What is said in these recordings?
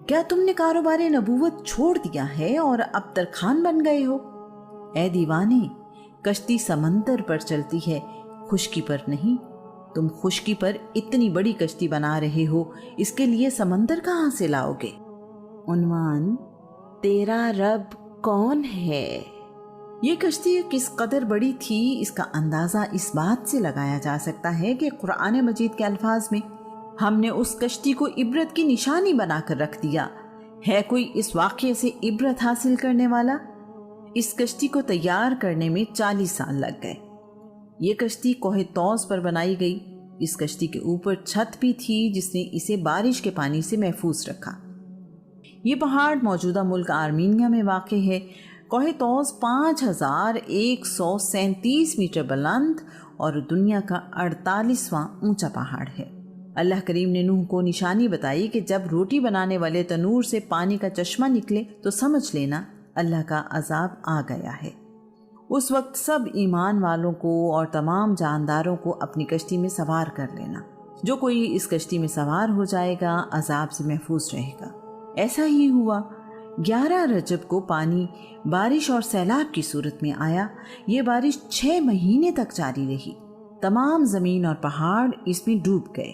کیا تم نے کاروبار نبوت چھوڑ دیا ہے اور اب ترکھان بن گئے ہو؟ اے دیوانے، کشتی سمندر پر چلتی ہے، خشکی پر نہیں۔ تم خشکی پر اتنی بڑی کشتی بنا رہے ہو، اس کے لیے سمندر کہاں سے لاؤ گے؟ عنوان: تیرا رب کون ہے؟ یہ کشتی کس قدر بڑی تھی اس کا اندازہ اس بات سے لگایا جا سکتا ہے کہ قرآن مجید کے الفاظ میں ہم نے اس کشتی کو عبرت کی نشانی بنا کر رکھ دیا۔ ہے کوئی اس واقعے سے عبرت حاصل کرنے والا؟ اس کشتی کو تیار کرنے میں 40 سال لگ گئے۔ یہ کشتی کوہ طوس پر بنائی گئی۔ اس کشتی کے اوپر چھت بھی تھی جس نے اسے بارش کے پانی سے محفوظ رکھا۔ یہ پہاڑ موجودہ ملک آرمینیا میں واقع ہے۔ کوہ طوس 5137 میٹر بلند اور دنیا کا 48واں اونچا پہاڑ ہے۔ اللہ کریم نے نوح کو نشانی بتائی کہ جب روٹی بنانے والے تنور سے پانی کا چشمہ نکلے تو سمجھ لینا اللہ کا عذاب آ گیا ہے۔ اس وقت سب ایمان والوں کو اور تمام جانداروں کو اپنی کشتی میں سوار کر لینا۔ جو کوئی اس کشتی میں سوار ہو جائے گا عذاب سے محفوظ رہے گا۔ ایسا ہی ہوا۔ 11 رجب کو پانی بارش اور سیلاب کی صورت میں آیا۔ یہ بارش 6 مہینے تک جاری رہی۔ تمام زمین اور پہاڑ اس میں ڈوب گئے۔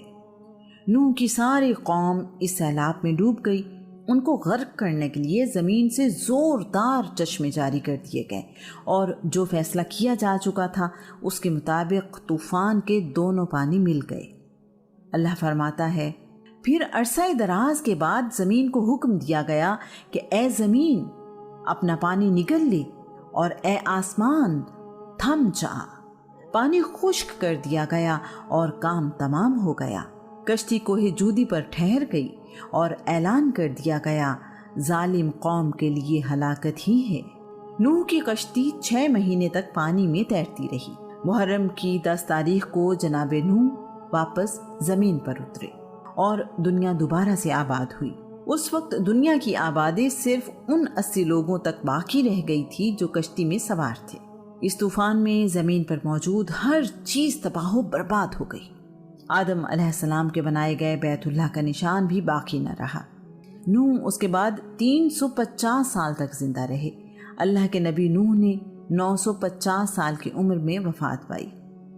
نوح کی ساری قوم اس سیلاب میں ڈوب گئی۔ ان کو غرق کرنے کے لیے زمین سے زوردار چشمے جاری کر دیے گئے، اور جو فیصلہ کیا جا چکا تھا اس کے مطابق طوفان کے دونوں پانی مل گئے۔ اللہ فرماتا ہے، پھر عرصہ دراز کے بعد زمین کو حکم دیا گیا کہ اے زمین اپنا پانی نگل لے، اور اے آسمان تھم جا۔ پانی خشک کر دیا گیا اور کام تمام ہو گیا۔ کشتی کوہ جودی پر ٹھہر گئی اور اعلان کر دیا گیا ظالم قوم کے لیے ہلاکت ہی ہے۔ نوح کی کشتی 6 مہینے تک پانی میں تیرتی رہی۔ محرم کی 10 تاریخ کو جناب نوح واپس زمین پر اترے اور دنیا دوبارہ سے آباد ہوئی۔ اس وقت دنیا کی آبادی صرف ان 80 لوگوں تک باقی رہ گئی تھی جو کشتی میں سوار تھے۔ اس طوفان میں زمین پر موجود ہر چیز تباہ و برباد ہو گئی۔ آدم علیہ السلام کے بنائے گئے بیت اللہ کا نشان بھی باقی نہ رہا۔ نوح اس کے بعد 350 سال تک زندہ رہے۔ اللہ کے نبی نوح نے 950 سال کی عمر میں وفات پائی۔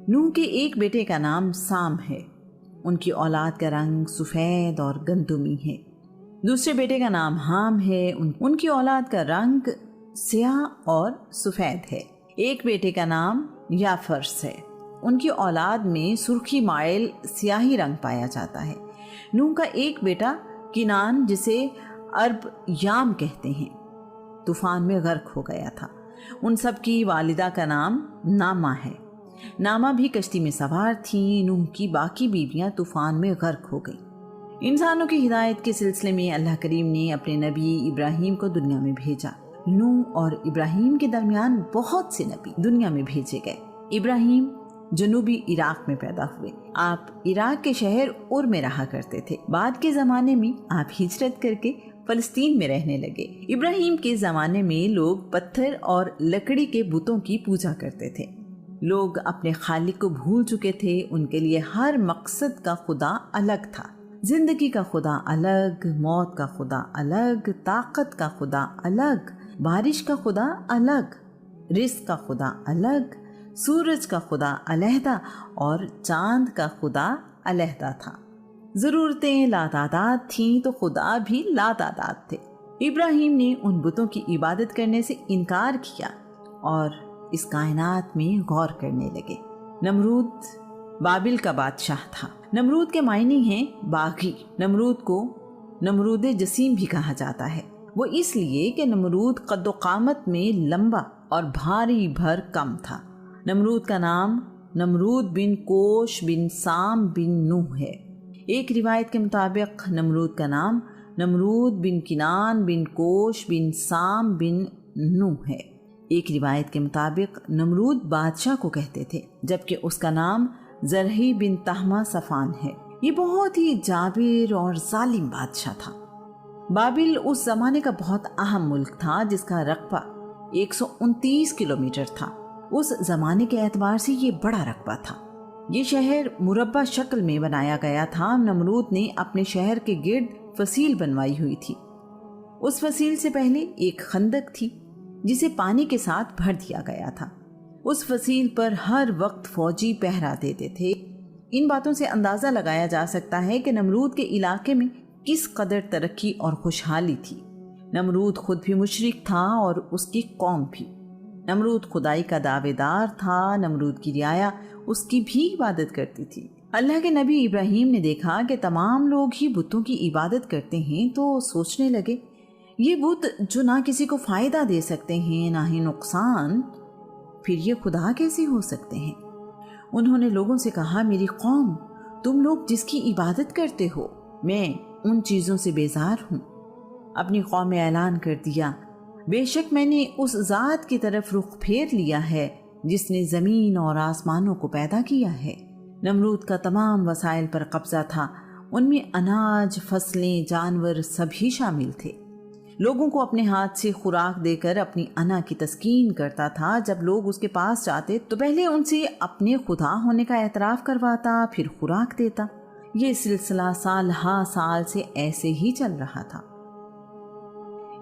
نوح کے ایک بیٹے کا نام سام ہے۔ ان کی اولاد کا رنگ سفید اور گندمی ہے۔ دوسرے بیٹے کا نام حام ہے۔ ان کی اولاد کا رنگ سیاہ اور سفید ہے۔ ایک بیٹے کا نام یافرس ہے۔ ان کی اولاد میں سرخی مائل سیاہی رنگ پایا جاتا ہے۔ نوح کا ایک بیٹا کنان، جسے عرب یام کہتے ہیں، طوفان میں غرق ہو گیا تھا۔ ان سب کی والدہ کا نام نامہ ہے۔ نامہ بھی کشتی میں سوار تھیں۔ نوح کی باقی بیویاں طوفان میں غرق ہو گئیں۔ انسانوں کی ہدایت کے سلسلے میں اللہ کریم نے اپنے نبی ابراہیم کو دنیا میں بھیجا۔ نوح اور ابراہیم کے درمیان بہت سے نبی دنیا میں بھیجے گئے۔ ابراہیم جنوبی عراق میں پیدا ہوئے۔ آپ عراق کے شہر اور میں رہا کرتے تھے۔ بعد کے زمانے میں آپ ہجرت کر کے فلسطین میں رہنے لگے۔ ابراہیم کے زمانے میں لوگ پتھر اور لکڑی کے بتوں کی پوجا کرتے تھے۔ لوگ اپنے خالق کو بھول چکے تھے۔ ان کے لیے ہر مقصد کا خدا الگ تھا۔ زندگی کا خدا الگ، موت کا خدا الگ، طاقت کا خدا الگ، بارش کا خدا الگ، رزق کا خدا الگ، سورج کا خدا علیحدہ اور چاند کا خدا علیحدہ تھا۔ ضرورتیں لاتعداد تھیں تو خدا بھی لاتعداد تھے۔ ابراہیم نے ان بتوں کی عبادت کرنے سے انکار کیا اور اس کائنات میں غور کرنے لگے۔ نمرود بابل کا بادشاہ تھا۔ نمرود کے معنی ہیں باغی۔ نمرود کو نمرود جسیم بھی کہا جاتا ہے۔ وہ اس لیے کہ نمرود قد و قامت میں لمبا اور بھاری بھرکم تھا۔ نمرود کا نام نمرود بن کوش بن سام بن نوح ہے۔ ایک روایت کے مطابق نمرود کا نام نمرود بن کنان بن کوش بن سام بن نوح ہے۔ ایک روایت کے مطابق نمرود بادشاہ کو کہتے تھے، جبکہ اس کا نام زرہی بن تہمہ صفان ہے۔ یہ بہت ہی جابر اور ظالم بادشاہ تھا۔ بابل اس زمانے کا بہت اہم ملک تھا جس کا رقبہ 129 کلومیٹر تھا۔ اس زمانے کے اعتبار سے یہ بڑا رقبہ تھا۔ یہ شہر مربع شکل میں بنایا گیا تھا۔ نمرود نے اپنے شہر کے گرد فصیل بنوائی ہوئی تھی۔ उस फसील से पहले एक खंदक थी जिसे पानी के साथ भर दिया गया था। उस फसील पर हर वक्त फौजी पहरा देते थे। इन बातों से अंदाज़ा लगाया जा सकता है कि नमरूद के इलाके में किस कदर तरक्की और खुशहाली थी। नमरूद खुद भी मुशरिक था और उसकी कौम भी। नमरूद खुदाई का दावेदार था। नमरूद की रियाया उसकी भी इबादत करती थी। अल्लाह के नबी इब्राहीम ने देखा कि तमाम लोग ही बुतों की इबादत करते हैं, तो सोचने लगे ये बुत जो ना किसी को फ़ायदा दे सकते हैं ना ही नुकसान, फिर ये खुदा कैसे हो सकते हैं। उन्होंने लोगों से कहा, मेरी कौम, तुम लोग जिसकी इबादत करते हो, मैं उन चीज़ों से बेजार हूँ। अपनी कौम में ऐलान कर दिया, बेशक मैंने उस ज़ात की तरफ रुख फेर लिया है जिसने ज़मीन और आसमानों को पैदा किया है। नमरूद का तमाम वसाइल पर कब्ज़ा था। उनमें अनाज, फसलें, जानवर सभी शामिल थे। लोगों को अपने हाथ से खुराक देकर अपनी अना की तस्कीन करता था। जब लोग उसके पास जाते तो पहले उनसे अपने खुदा होने का एतराफ़ करवाता, फिर खुराक देता। ये सिलसिला साल हा साल से ऐसे ही चल रहा था।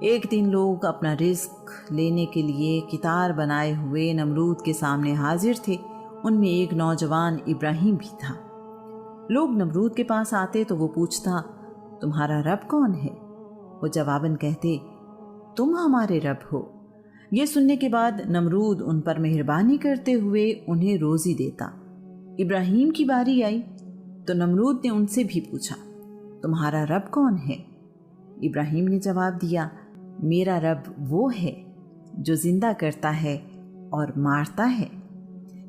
एक दिन लोग अपना रिस्क लेने के लिए कितार बनाए हुए नमरूद के सामने हाजिर थे। उनमें एक नौजवान इब्राहीम भी था। लोग नमरूद के पास आते तो वो पूछता, तुम्हारा रब कौन है? वो जवाबन कहते, तुम हमारे रब हो। ये सुनने के बाद नमरूद उन पर मेहरबानी करते हुए उन्हें रोज़ी देता। इब्राहीम की बारी आई तो नमरूद ने उनसे भी पूछा, तुम्हारा रब कौन है? इब्राहीम ने जवाब दिया, मेरा रब वो है जो जिंदा करता है और मारता है।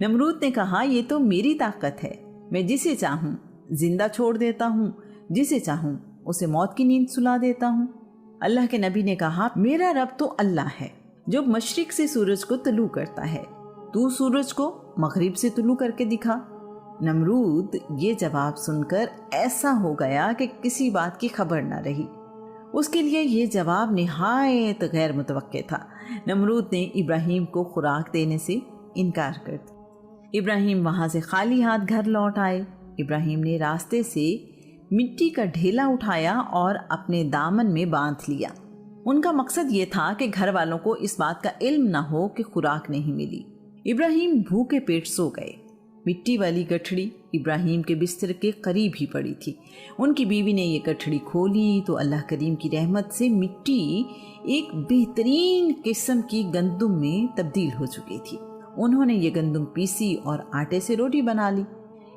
नमरूद ने कहा, ये तो मेरी ताकत है, मैं जिसे चाहूँ जिंदा छोड़ देता हूँ, जिसे चाहूँ उसे मौत की नींद सुला देता हूँ। अल्लाह के नबी ने कहा, मेरा रब तो अल्लाह है जो मशरिक से सूरज को तुलू करता है, तू सूरज को मगरिब से तुलू करके दिखा। नमरूद ये जवाब सुनकर ऐसा हो गया कि किसी बात की खबर न रही। उसके लिए ये जवाब निहायत गैर मुतवक्के था। नमरूद ने इब्राहीम को खुराक देने से इनकार कर दिया। इब्राहीम वहाँ से खाली हाथ घर लौट आए। इब्राहीम ने रास्ते से मिट्टी का ढेला उठाया और अपने दामन में बांध लिया। उनका मकसद ये था कि घर वालों को इस बात का इल्म न हो कि खुराक नहीं मिली। इब्राहीम भूखे पेट सो गए। मिट्टी वाली गठड़ी इब्राहीम के बिस्तर के करीब ही पड़ी थी। उनकी बीवी ने ये गठड़ी खोली तो अल्लाह करीम की रहमत से मिट्टी एक बेहतरीन किस्म की गंदुम में तब्दील हो चुकी थी। उन्होंने ये गंदुम पीसी और आटे से रोटी बना ली।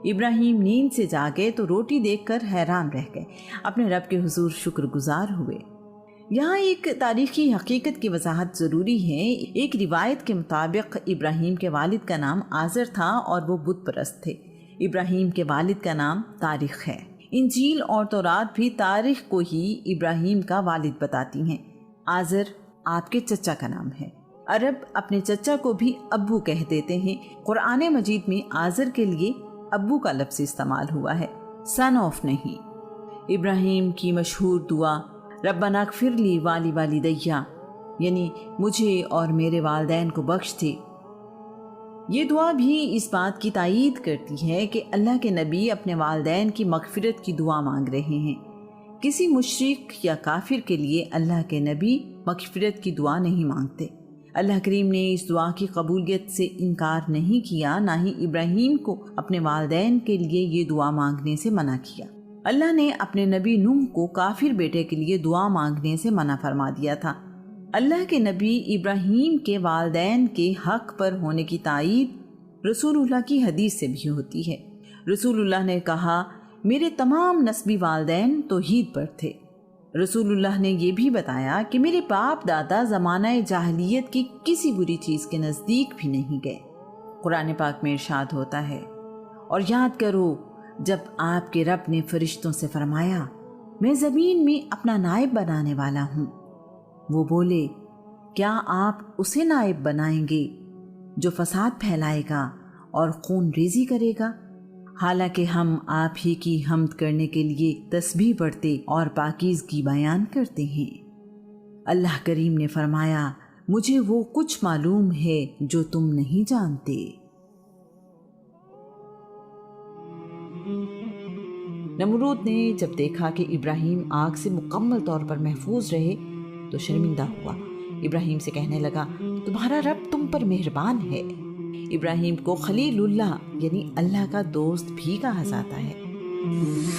इब्राहीम नींद से जागे तो रोटी देखकर हैरान रह गए। अपने रब के हुजूर शुक्रगुजार हुए। यहाँ एक तारीखी हकीकत की वजाहत ज़रूरी है। एक रिवायत के मुताबिक इब्राहीम के वालिद का नाम आज़र था और वो बुत परस्त थे। इब्राहीम के वालिद का नाम तारिख है। इंजील और तौरात भी तारिख को ही इब्राहीम का वालिद बताती हैं। आज़र आपके चचा का नाम है। अरब अपने चचा को भी अब्बू कह देते हैं। कुरान मजीद में आज़र के लिए अब्बू का लफ्ज़ इस्तेमाल हुआ है, सन ऑफ नहीं। इब्राहीम की मशहूर दुआ रब्बना अग़फ़िर ली वाली वालिदैया, यानी मुझे और मेरे वालिदैन को बख्श दे। ये दुआ भी इस बात की तायीद करती है कि अल्लाह के नबी अपने वालिदैन की मग़फ़िरत की दुआ मांग रहे हैं। किसी मुशरिक या काफिर के लिए अल्लाह के नबी मग़फ़िरत की दुआ नहीं मांगते। अल्लाह करीम ने इस दुआ की कबूलियत से इनकार नहीं किया, ना ही इब्राहीम को अपने वालिदैन के लिए ये दुआ मांगने से मना किया। अल्लाह ने अपने नबी नूह को काफिर बेटे के लिए दुआ मांगने से मना फरमा दिया था। अल्लाह के नबी इब्राहीम के वालिदैन के हक पर होने की तायीद रसूलुल्लाह की हदीस से भी होती है। रसूलुल्लाह ने कहा, मेरे तमाम नस्बी वालिदैन तौहीद पर थे। रसूलुल्लाह ने ये भी बताया कि मेरे बाप दादा ज़माना जाहिलियत की किसी बुरी चीज़ के नज़दीक भी नहीं गए। कुरान पाक में इरशाद होता है, और याद करो जब आपके रब ने फरिश्तों से फरमाया, मैं ज़मीन में अपना नायब बनाने वाला हूँ। वो बोले, क्या आप उसे नायब बनाएंगे जो फसाद फैलाएगा और खून रेज़ी करेगा? हालांकि हम आप ही की हम्द करने के लिए तस्बीह पढ़ते और पाकीज़गी बयान करते हैं। अल्लाह करीम ने फरमाया, मुझे वो कुछ मालूम है जो तुम नहीं जानते। नमरूद ने जब देखा कि इब्राहीम आग से मुकम्मल तौर पर महफूज रहे تو شرمندہ ہوا۔ ابراہیم سے کہنے لگا تمہارا رب تم پر مہربان ہے۔ ابراہیم کو خلیل اللہ یعنی اللہ کا دوست بھی کہا جاتا ہے۔